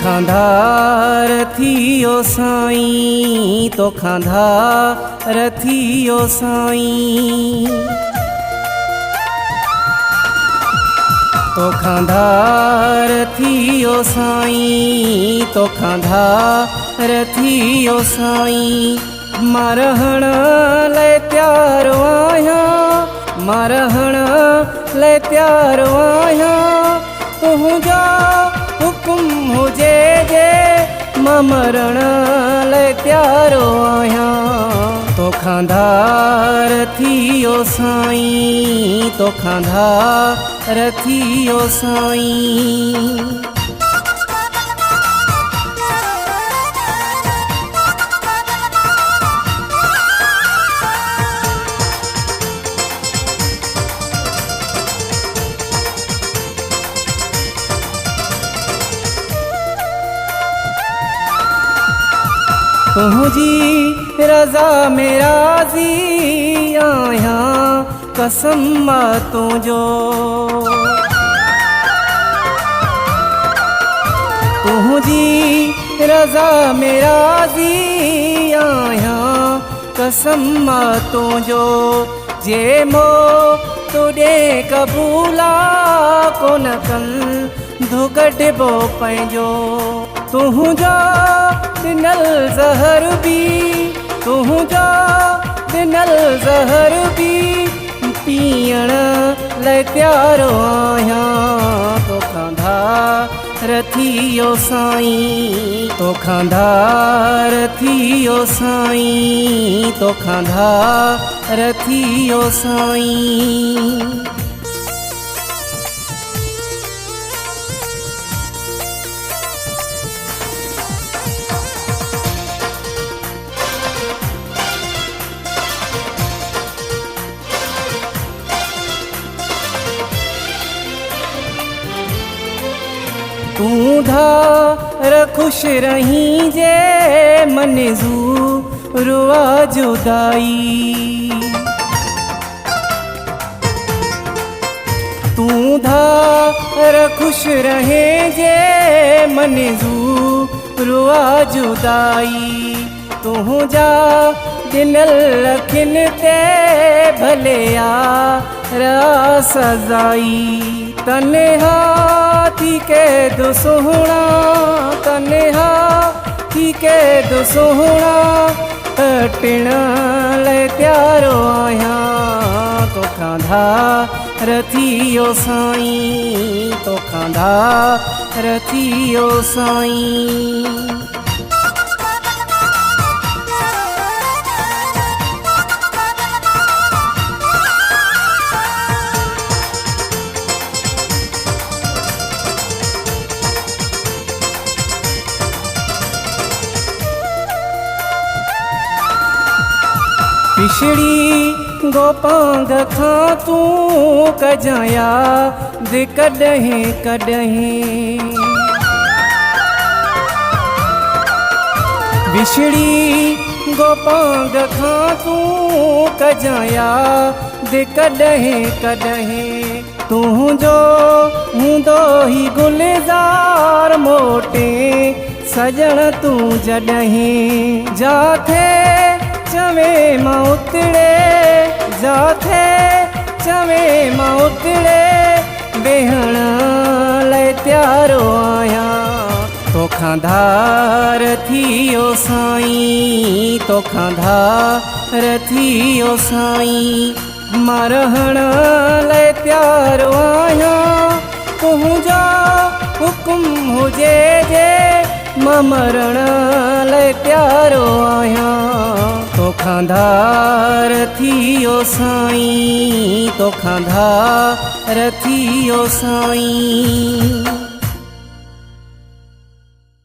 खांधार थियो साईं, तो खांधार थियो साईं, तो खांधार थियो साईं, तो खांधार थियो साईं। मारहण ले त्यार आया, मारहण ले त्यार आया, तुझा हुकुम हुजे जे मरण ले त्यार आया। तो खांधार थियो साईं, तो खांधार थियो साईं। तुझी रजा में राजी आया, कसम तुझो तुझी रजा में राजी आया, कसम तुझो। जे मो तुडे कबूला कोन कन धुगड़बो पंहिंजो। तुझा दिनल ज़हर भी, तुझा दिनल ज़हर भी पीअण लाइ त्यार आया। तो खांधार थियो साईं, तो खांधार थियो साईं, तो खांधार थियो साईं। तू धार खुश रही जे मंज़ूर आ जुदाई। तू धार खुश रहे जे मंज़ूर आ जुदाई। तुझा दिनल लखन ते भले यारा सजाई। तन्हा थी के दो सोहणा, तन्हा थी के दो सोहणा, कटण ले त्यार आया। तो खांधार थियो साईं, तो खांधार थियो साईं। पिछड़ी गोपांग खां तू कजाया दे कॾहिं कॾहिं। बिछड़ी गोपांग खां तू कजाया दे कॾहिं कॾहिं। तुझो हूंदो ही गुलज़ार मोटे सजण तू जॾहिं। जाथे चवे मां उतड़े, जाथे चवे मां उतड़े, बेहण लाइ त्यार आया। तो खांधार थियो साईं, तो खांधार थियो साईं। मारहण लाइ त्यार आया, तुझा हुकुम हुजे जे मरण लाइ त्यार आया। तो खांधार थियो साईं, तो खांधार थियो साईं।